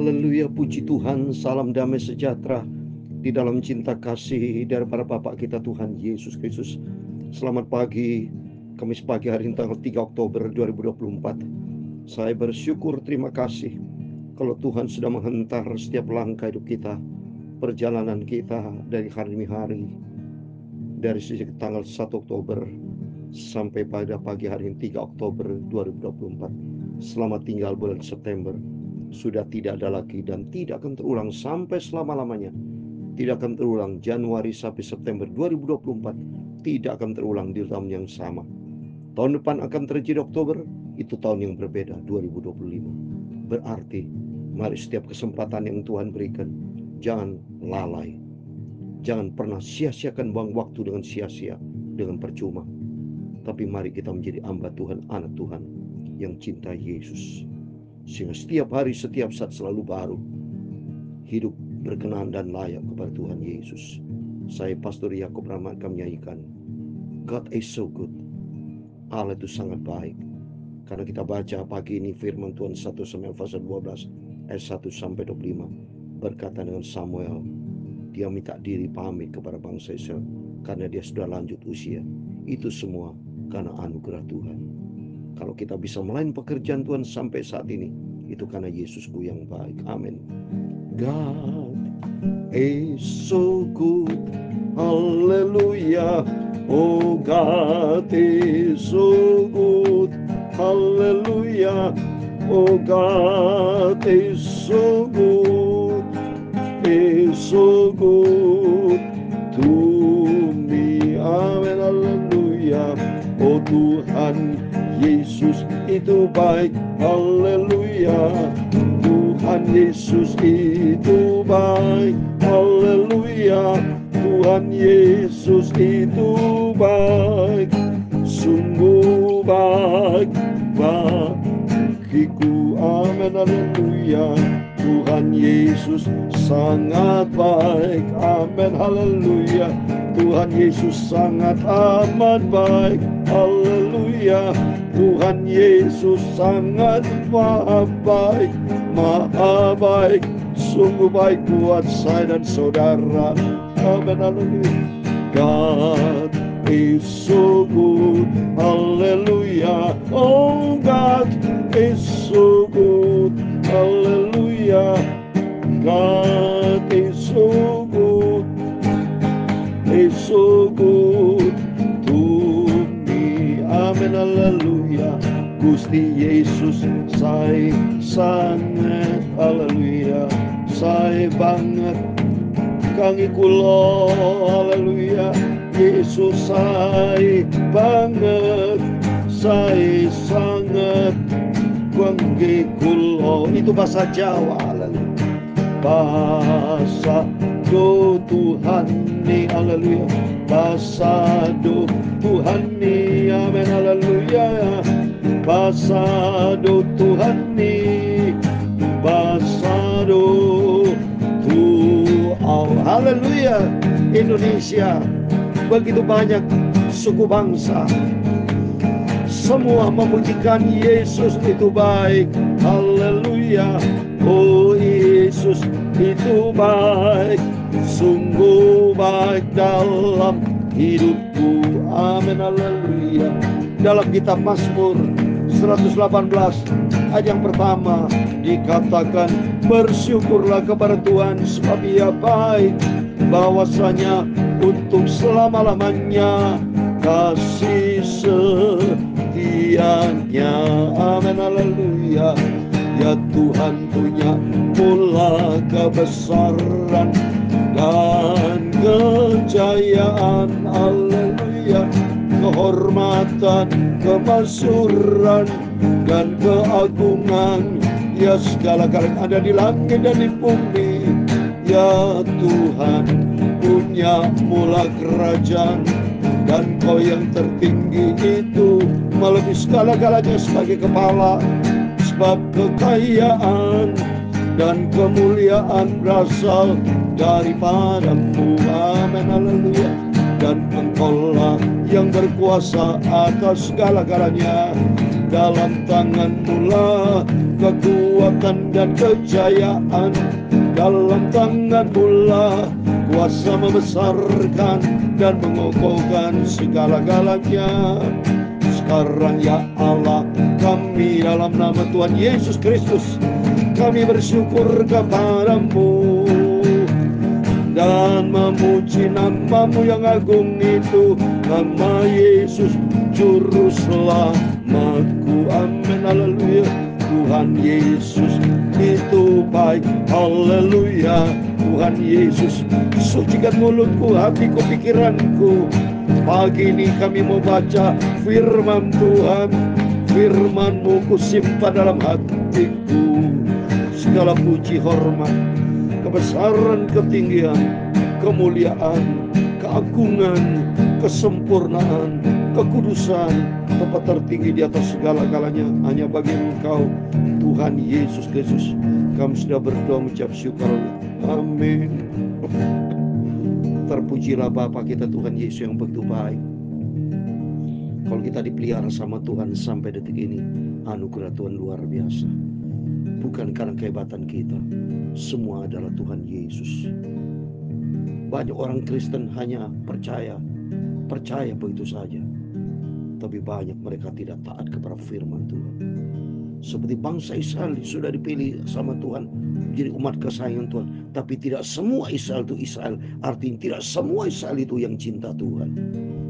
Haleluya, puji Tuhan, salam damai sejahtera di dalam cinta kasih daripada Bapa kita Tuhan Yesus Kristus. Selamat pagi, Kamis pagi hari ini tanggal 3 Oktober 2024. Saya bersyukur, terima kasih kalau Tuhan sudah menghentar setiap langkah hidup kita, perjalanan kita dari hari demi hari, dari sejak tanggal 1 Oktober sampai pada pagi hari ini 3 Oktober 2024. Selamat tinggal bulan September. Sudah tidak ada lagi dan tidak akan terulang sampai selama-lamanya. Tidak akan terulang Januari sampai September 2024. Tidak akan terulang di tahun yang sama. Tahun depan akan terjadi Oktober, itu tahun yang berbeda, 2025. Berarti mari setiap kesempatan yang Tuhan berikan, jangan lalai. Jangan pernah sia-siakan buang waktu dengan sia-sia, dengan percuma. Tapi mari kita menjadi hamba Tuhan, anak Tuhan yang cinta Yesus. Sehingga setiap hari, setiap saat selalu baru. Hidup berkenan dan layak kepada Tuhan Yesus. Saya Pastor Yakub Rahmat akan menyanyikan God is so good. Allah itu sangat baik. Karena kita baca pagi ini firman Tuhan 1 Samuel pasal 12 ayat 1 sampai 25. Berkata dengan Samuel, dia minta diri pamit kepada bangsa Israel karena dia sudah lanjut usia. Itu semua karena anugerah Tuhan. Kalau kita bisa melayani pekerjaan Tuhan sampai saat ini, itu karena Yesusku yang baik. Amin. God is so good. Hallelujah. Oh, God is so good. Hallelujah. Oh, God is so good. Is so good to me. Amin. Hallelujah. Oh Tuhan Yesus itu baik. Haleluya. Tuhan Yesus itu baik. Haleluya. Tuhan Yesus itu baik. Sungguh baik bagiku. Amin. Haleluya. Tuhan Yesus sangat baik. Amin. Haleluya. Tuhan Yesus sangat amat baik. Haleluya. Tuhan Yesus sangat maha baik. Maha baik. Sungguh baik buat saya dan saudara. Amin. Haleluya. God is so good. Haleluya. Oh, God is so good. Haleluya. God is so good. Is so good to me. Amin. Haleluya. Gusti Yesus saya sangat. Haleluya. Saya banget kangi kulo. Haleluya. Yesus saya banget. Saya sangat kangi kulo. Itu bahasa Jawa. Haleluya. Bahasa do Tuhan ni. Haleluya. Bahasa do Tuhan ni. Amin. Haleluya. Bahasa do Tuhan ni. Bahasa do Tuhan. Haleluya. Indonesia begitu banyak suku bangsa, semua memujikan Yesus itu baik. Haleluya. Oh, Yesus itu baik. Sungguh baik dalam hidupku. Amin. Haleluya. Dalam kitab Mazmur 118 ayat yang pertama dikatakan, bersyukurlah kepada Tuhan sebab Ia baik, bahwasanya untuk selama-lamanya kasih setianya. Amin. Haleluya. Ya Tuhan punya mula kebesaran dan kejayaan. Haleluya. Kehormatan, kemasyhuran dan keagungan. Ya segala-galanya ada di langit dan di bumi. Ya Tuhan punya mula kerajaan, dan Kau yang tertinggi itu melebihi segala-galanya sebagai kepala. Sebab kekayaan dan kemuliaan berasal daripada-Mu. Amin. Haleluya. Dan Engkau-lah yang berkuasa atas segala-galanya. Dalam tangan-Mu lah kekuatan dan kejayaan dalam tangan-Mu lah. Kuasa membesarkan dan mengokohkan segala-galanya. Sekarang ya Allah, kami dalam nama Tuhan Yesus Kristus, kami bersyukur kepada-Mu dan memuji nama-Mu yang agung itu, nama Yesus Juru Selamatku. Amin, haleluya. Tuhan Yesus itu baik, haleluya. Tuhan Yesus, sucikan mulutku, hatiku, pikiranku. Pagi ini kami mau baca firman Tuhan. Firman-Mu kusimpan dalam hatiku. Segala puji, hormat, kebesaran, ketinggian, kemuliaan, keagungan, kesempurnaan, kekudusan, tempat tertinggi di atas segala-galanya hanya bagi Engkau, Tuhan Yesus Kristus. Kami sudah berdoa mengucap syukur. Amin. Terpujilah Bapa kita Tuhan Yesus yang begitu baik. Kalau kita dipelihara sama Tuhan sampai detik ini, anugerah Tuhan luar biasa. Bukan karena kehebatan kita, semua adalah Tuhan Yesus. Banyak orang Kristen hanya percaya begitu saja, tapi banyak mereka tidak taat kepada firman Tuhan. Seperti bangsa Israel sudah dipilih sama Tuhan jadi umat kesayangan Tuhan, tapi tidak semua Israel itu Israel. Artinya tidak semua Israel itu yang cinta Tuhan.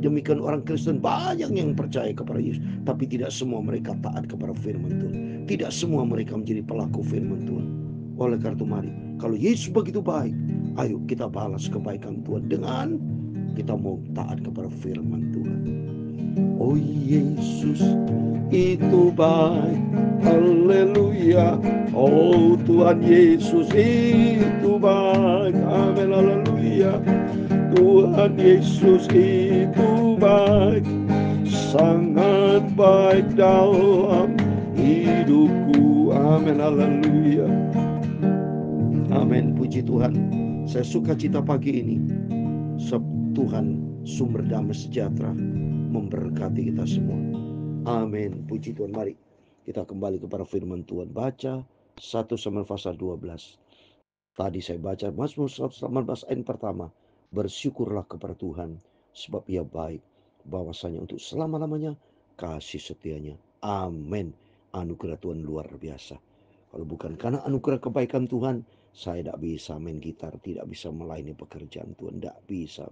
Demikian orang Kristen banyak yang percaya kepada Yesus, tapi tidak semua mereka taat kepada firman Tuhan. Tidak semua mereka menjadi pelaku firman Tuhan. Oleh karena itu mari, kalau Yesus begitu baik, ayo kita balas kebaikan Tuhan dengan kita mau taat kepada firman Tuhan. Oh Yesus itu baik, haleluya. Oh Tuhan Yesus itu baik, amin, haleluya. Tuhan Yesus itu baik, sangat baik dalam hidupku, amin, haleluya. Amin, puji Tuhan. Saya suka cita pagi ini, Tuhan sumber damai sejahtera memberkati kita semua. Amin, puji Tuhan. Mari kita kembali kepada firman Tuhan. Baca 1 Samuel pasal 12. Tadi saya baca Mazmur 118 ayat pertama. Bersyukurlah kepada Tuhan sebab Ia baik, bahwasanya untuk selama-lamanya kasih setianya. Amin. Anugerah Tuhan luar biasa. Kalau bukan karena anugerah kebaikan Tuhan, saya tidak bisa main gitar, tidak bisa melayani pekerjaan Tuhan, tidak bisa.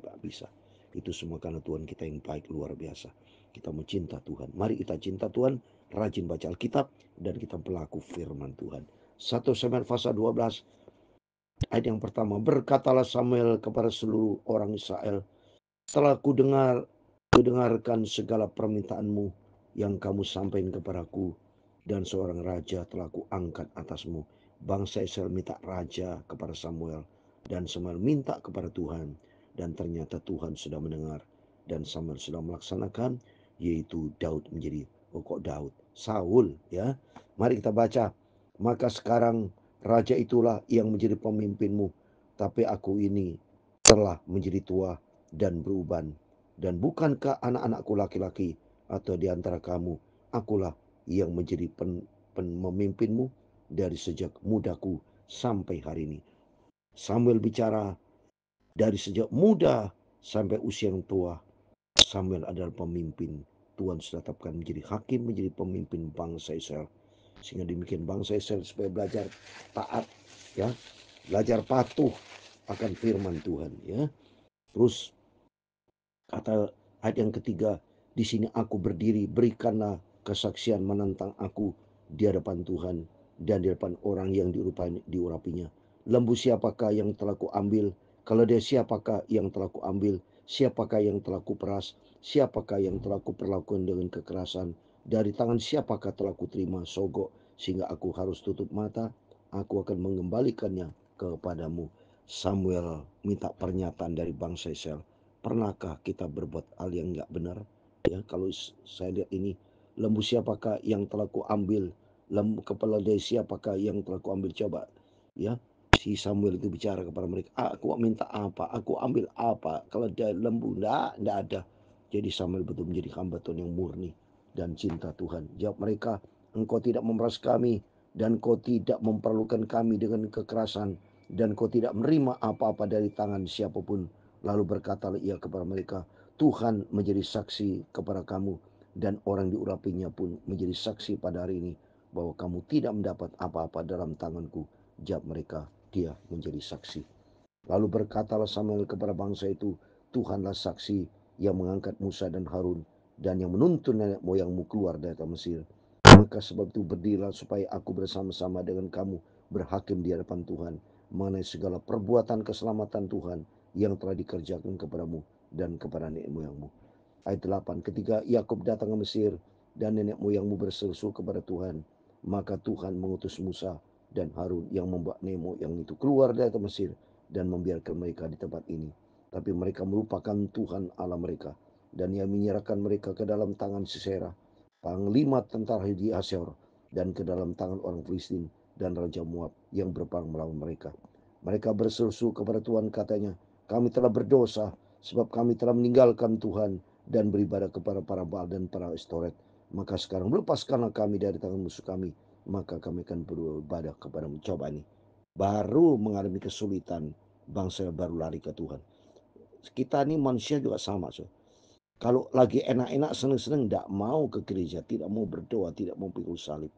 Itu semua karena Tuhan kita yang baik luar biasa. Kita mencinta Tuhan. Mari kita cinta Tuhan, rajin baca Alkitab, dan kita pelaku firman Tuhan. 1 Samuel pasal 12 ayat yang pertama. Berkatalah Samuel kepada seluruh orang Israel, telah kudengarkan segala permintaanmu yang kamu sampaikan kepadaku, dan seorang raja telah kuangkat atasmu. Bangsa Israel minta raja kepada Samuel, dan Samuel minta kepada Tuhan, dan ternyata Tuhan sudah mendengar, dan Samuel sudah melaksanakan, yaitu Daud menjadi Daud, Saul, ya. Mari kita baca. Maka sekarang raja itulah yang menjadi pemimpinmu, tapi aku ini telah menjadi tua dan beruban, dan bukankah anak-anakku laki-laki atau di antara kamu, akulah yang menjadi pemimpinmu dari sejak mudaku sampai hari ini. Samuel bicara dari sejak muda sampai usia yang tua. Samuel adalah pemimpin. Tuhan sudah tetapkan menjadi hakim, menjadi pemimpin bangsa Israel. Sehingga demikian bangsa Israel supaya belajar taat, ya, belajar patuh akan firman Tuhan, ya. Terus kata ayat yang ketiga, di sini aku berdiri, berikanlah kesaksian menentang aku di hadapan Tuhan dan di hadapan orang yang diurapinya. Lembu siapakah yang telah kuambil? Keledai siapakah yang telah kuambil? Siapakah yang telah kuperas? Siapakah yang telah kuperlakukan dengan kekerasan? Dari tangan siapakah telah kuterima sogok sehingga aku harus tutup mata? Aku akan mengembalikannya kepadamu. Samuel minta pernyataan dari bangsa Israel. Pernahkah kita berbuat hal yang enggak benar? Ya, kalau saya lihat ini, lembu siapakah yang telah kuambil? Lembu kepala dari siapakah yang telah kuambil? Coba, ya. Si Samuel itu bicara kepada mereka, aku minta apa? Aku ambil apa? Kalau ada lembu, enggak ada. Jadi Samuel betul menjadi hamba Tuhan yang murni dan cinta Tuhan. Jawab mereka, engkau tidak memeras kami, dan kau tidak memperlukan kami dengan kekerasan, dan kau tidak menerima apa-apa dari tangan siapapun. Lalu berkatalah ia kepada mereka, Tuhan menjadi saksi kepada kamu, dan orang diurapinya pun menjadi saksi pada hari ini, bahwa kamu tidak mendapat apa-apa dalam tanganku. Jawab mereka, dia menjadi saksi. Lalu berkatalah Samuel kepada bangsa itu, Tuhanlah saksi yang mengangkat Musa dan Harun, dan yang menuntun nenek moyangmu keluar dari tanah Mesir. Maka sebab itu berdirilah supaya aku bersama-sama dengan kamu berhakim di hadapan Tuhan mengenai segala perbuatan keselamatan Tuhan yang telah dikerjakan kepadamu dan kepada nenek moyangmu. Ayat 8, ketika Yakub datang ke Mesir dan nenek moyangmu berseru kepada Tuhan, maka Tuhan mengutus Musa dan Harun yang membawa nenek moyang itu keluar dari Mesir dan membiarkan mereka di tempat ini. Tapi mereka melupakan Tuhan Allah mereka, dan ia menyerahkan mereka ke dalam tangan Sisera, panglima tentara di Asyur, dan ke dalam tangan orang Filistin dan Raja Moab yang berperang melawan mereka. Mereka berseru kepada Tuhan, katanya, kami telah berdosa sebab kami telah meninggalkan Tuhan dan beribadah kepada para Baal dan para Astoret. Maka sekarang lepaskanlah kami dari tangan musuh kami, maka kami akan beribadah kepada mencoba ini. Baru mengalami kesulitan, bangsa baru lari ke Tuhan. Kita ini manusia juga sama. So. Kalau lagi enak-enak, seneng-seneng, tidak mau ke gereja, tidak mau berdoa, tidak mau pikul salib.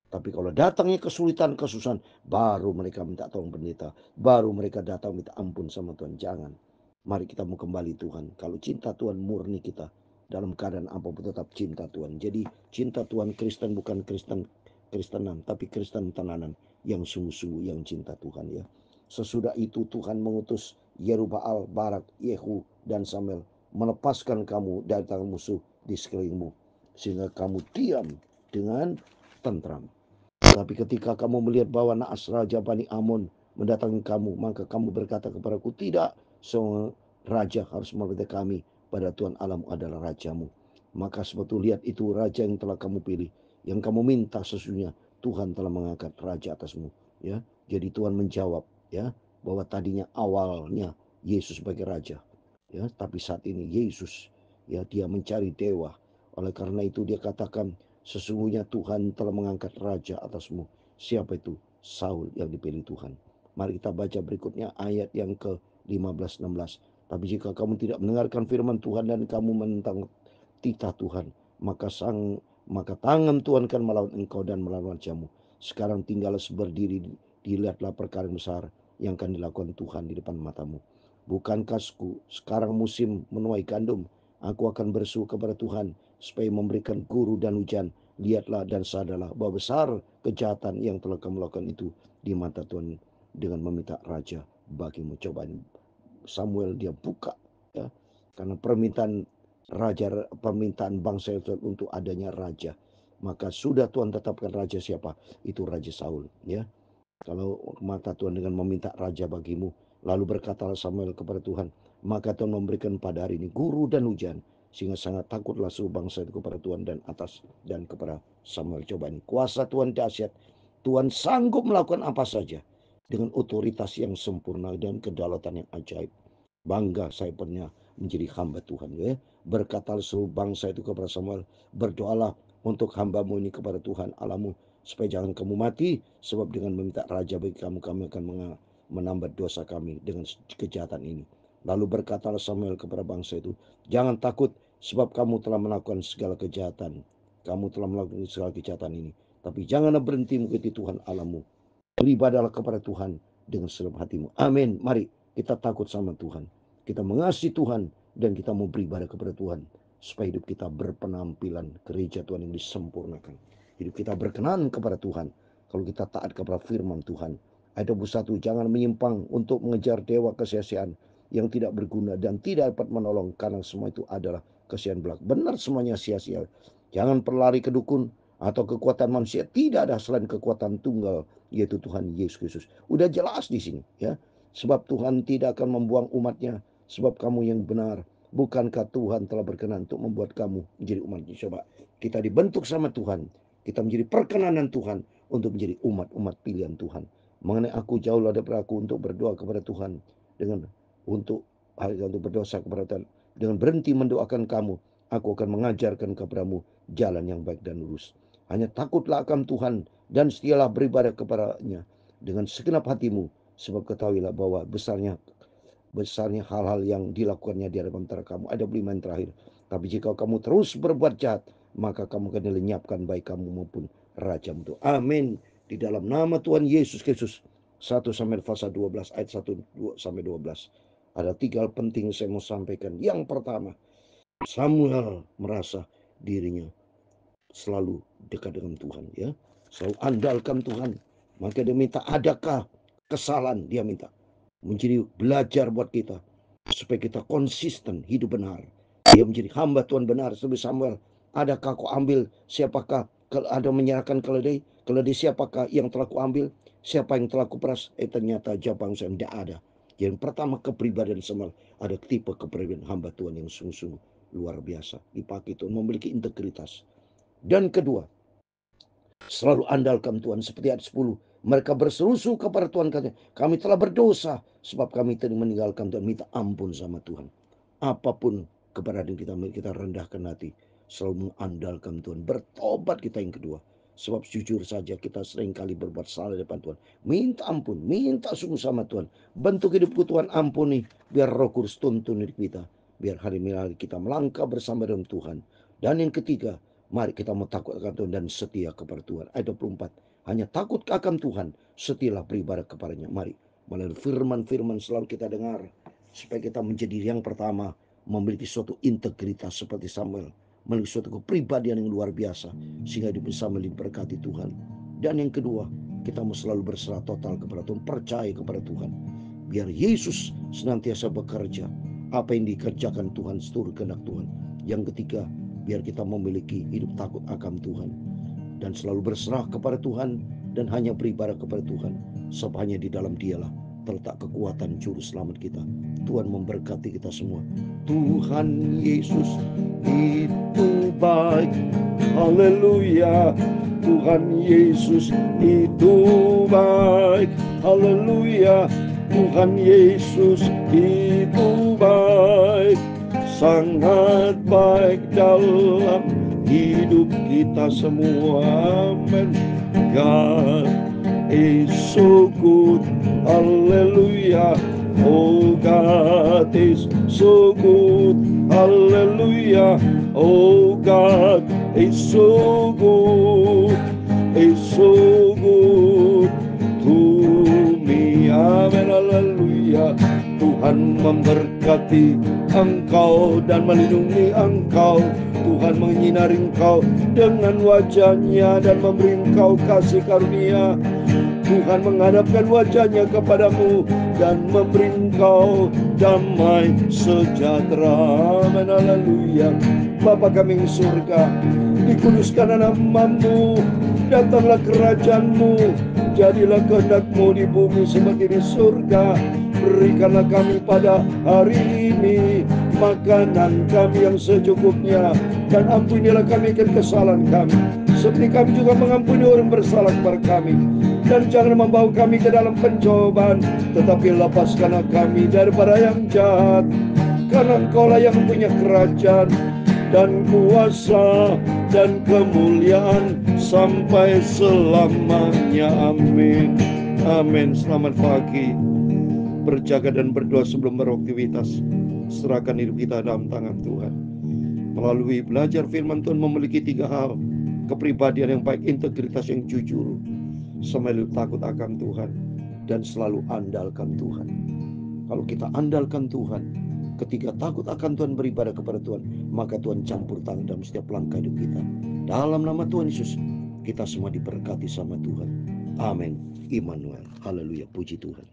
Tapi kalau datangnya kesulitan, kesusahan, baru mereka minta tolong pendeta. Baru mereka datang minta ampun sama Tuhan. Jangan. Mari kita mau kembali Tuhan. Kalau cinta Tuhan murni kita, dalam keadaan apapun tetap cinta Tuhan. Jadi cinta Tuhan Kristen bukan Kristenan, tapi Kristen tenanan yang sungguh-sungguh yang cinta Tuhan ya. Sesudah itu Tuhan mengutus Yerubbaal, Barak, Yehu, dan Samuel melepaskan kamu dari tangan musuh di sekelilingmu, sehingga kamu diam dengan tentram. Tapi ketika kamu melihat bahwa Naas Raja Bani Amon mendatangi kamu, maka kamu berkata kepadaku, tidak, seorang raja harus membela kami, pada Tuhan Allahmu adalah rajamu. Maka sebetulnya lihat itu raja yang telah kamu pilih, yang kamu minta sesungguhnya Tuhan telah mengangkat raja atasmu. Ya, jadi Tuhan menjawab ya bahwa tadinya awalnya Yesus sebagai raja, ya, tapi saat ini Yesus ya dia mencari dewa. Oleh karena itu dia katakan, sesungguhnya Tuhan telah mengangkat raja atasmu. Siapa itu? Saul yang dipilih Tuhan. Mari kita baca berikutnya ayat yang ke-15-16. Tapi jika kamu tidak mendengarkan firman Tuhan dan kamu menentang titah Tuhan, maka tangan Tuhan akan melawan engkau dan melawan rajamu. Sekarang tinggallah berdiri, dilihatlah perkara besar yang akan dilakukan Tuhan di depan matamu. Bukankah sekarang musim menuai gandum? Aku akan berseru kepada Tuhan supaya memberikan guru dan hujan. Lihatlah dan sadarlah bahwa besar kejahatan yang telah kamu lakukan itu di mata Tuhan dengan meminta raja bagimu. Coba Samuel dia buka ya, karena permintaan bangsa itu untuk adanya raja. Maka sudah Tuhan tetapkan raja siapa? Itu Raja Saul ya. Kalau mata Tuhan dengan meminta raja bagimu, lalu berkatalah Samuel kepada Tuhan, maka Tuhan memberikan pada hari ini guru dan hujan, sehingga sangat takutlah seluruh bangsa itu kepada Tuhan dan atas dan kepada Samuel. Coba ini, kuasa Tuhan dahsyat. Tuhan sanggup melakukan apa saja dengan otoritas yang sempurna dan kedaulatan yang ajaib. Bangga saya pernah menjadi hamba Tuhan ya. Berkatalah seluruh bangsa itu kepada Samuel, berdoalah untuk hambamu ini kepada Tuhan Allahmu, supaya jangan kamu mati, sebab dengan meminta raja bagi kamu, kami akan menambah dosa kami dengan kejahatan ini. Lalu berkatalah Samuel kepada bangsa itu, jangan takut, sebab kamu telah melakukan segala kejahatan. Kamu telah melakukan segala kejahatan ini. Tapi janganlah berhenti mengikuti Tuhan Allahmu. Beribadahlah kepada Tuhan dengan seluruh hatimu. Amin. Mari kita takut sama Tuhan. Kita mengasihi Tuhan dan kita mau beribadah kepada Tuhan. Supaya hidup kita berpenampilan gereja Tuhan yang disempurnakan. Hidup kita berkenan kepada Tuhan. Kalau kita taat kepada firman Tuhan. Ayat 21, jangan menyimpang untuk mengejar dewa kesia-siaan yang tidak berguna dan tidak dapat menolong, karena semua itu adalah kesia-siaan belaka. Benar, semuanya sia-sia. Jangan berlari ke dukun atau kekuatan manusia. Tidak ada selain kekuatan tunggal, yaitu Tuhan Yesus Kristus. Udah jelas di sini ya. Sebab Tuhan tidak akan membuang umatnya, sebab kamu yang benar. Bukankah Tuhan telah berkenan untuk membuat kamu menjadi umatnya? Coba kita dibentuk sama Tuhan. Kita menjadi perkenanan Tuhan untuk menjadi umat-umat pilihan Tuhan. Mengenai aku, jauhlah daripada aku untuk berdoa kepada Tuhan dengan untuk berdosa kepada Tuhan. Dengan berhenti mendoakan kamu, aku akan mengajarkan kepadamu jalan yang baik dan lurus. Hanya takutlah akan Tuhan dan setialah beribadah kepada-Nya dengan segenap hatimu, sebab ketahuilah bahwa besarnya hal-hal yang dilakukannya di hadapan antara kamu. Ada 5 yang terakhir. Tapi jika kamu terus berbuat jahat, maka kamu akan dilenyapkan baik kamu maupun rajamu itu. Amin. Di dalam nama Tuhan Yesus Kristus. 1 Samuel pasal 12 ayat 1 sampai 12. Ada 3 hal penting saya mau sampaikan. Yang pertama, Samuel merasa dirinya selalu dekat dengan Tuhan, ya. Selalu andalkan Tuhan. Maka dia minta, adakah kesalahan? Dia minta. Menjadi belajar buat kita supaya kita konsisten hidup benar. Dia menjadi hamba Tuhan benar. Seperti Samuel, adakah kau ambil? Siapakah kalau ada menyerahkan keledai? Keledai siapakah yang telah ku ambil? Siapa yang telah ku peras? Ternyata jawaban saya tidak ada. Yang pertama, kepribadian Samuel. Ada tipe kepribadian hamba Tuhan yang sungguh-sungguh luar biasa. Dipakai Tuhan, memiliki integritas. Dan kedua, selalu andalkan Tuhan. Seperti ayat 10. Mereka berseru kepada Tuhan, katanya, kami telah berdosa sebab kami telah meninggalkan Tuhan. Minta ampun sama Tuhan. Apapun keberadaan kita rendahkan hati. Selalu mengandalkan Tuhan. Bertobat kita yang kedua. Sebab jujur saja kita seringkali berbuat salah di depan Tuhan. Minta ampun, minta sungguh sama Tuhan. Bentuk hidupku Tuhan ampuni. Biar Roh Kudus tuntun hidup kita. Biar hari ini kita melangkah bersama dengan Tuhan. Dan yang ketiga, mari kita mau takut akan Tuhan dan setia kepada Tuhan. Ayat 24. Hanya takut akan Tuhan, setialah beribadah kepadanya. Mari, melalui firman-firman selalu kita dengar. Supaya kita menjadi yang pertama, memiliki suatu integritas seperti Samuel. Memiliki suatu kepribadian yang luar biasa. Sehingga bisa diberkati Tuhan. Dan yang kedua, kita mau selalu berserah total kepada Tuhan. Percaya kepada Tuhan. Biar Yesus senantiasa bekerja. Apa yang dikerjakan Tuhan, seluruh kehendak Tuhan. Yang ketiga, biar kita memiliki hidup takut akan Tuhan. Dan selalu berserah kepada Tuhan. Dan hanya beribadah kepada Tuhan. Sebab hanya di dalam Dialah terletak kekuatan juru selamat kita. Tuhan memberkati kita semua. Tuhan Yesus itu baik. Haleluya. Tuhan Yesus itu baik. Haleluya. Tuhan Yesus itu baik. Sangat baik dalam hidup kita semua. Amen. God is so good. Hallelujah. Oh, God is so good. Hallelujah. Oh, God is so good. Is so good to me. Amen. Hallelujah. Tuhan memberkati engkau dan melindungi engkau. Tuhan menyinari engkau dengan wajah-Nya dan memberi engkau kasih karunia. Tuhan menghadapkan wajah-Nya kepadamu dan memberi engkau damai sejahtera. Amin. Haleluya. Bapa kami di surga, dikuduskan namamu, datanglah kerajaan-Mu, jadilah kehendak-Mu di bumi seperti di surga. Berikanlah kami pada hari ini makanan kami yang secukupnya, dan ampunilah kami akan kesalahan kami, seperti kami juga mengampuni orang bersalah kepada kami. Dan jangan membawa kami ke dalam pencobaan, tetapi lepaskanlah kami daripada yang jahat. Karena Engkaulah yang punya kerajaan dan kuasa dan kemuliaan sampai selamanya. Amin. Amin. Selamat pagi. Berjaga dan berdoa sebelum beraktivitas. Serahkan hidup kita dalam tangan Tuhan. Melalui belajar firman Tuhan memiliki 3 hal. Kepribadian yang baik, integritas yang jujur, selalu takut akan Tuhan, dan selalu andalkan Tuhan. Kalau kita andalkan Tuhan, ketika takut akan Tuhan, beribadah kepada Tuhan, maka Tuhan campur tangan dalam setiap langkah hidup kita. Dalam nama Tuhan Yesus, kita semua diberkati sama Tuhan. Amin. Immanuel. Haleluya. Puji Tuhan.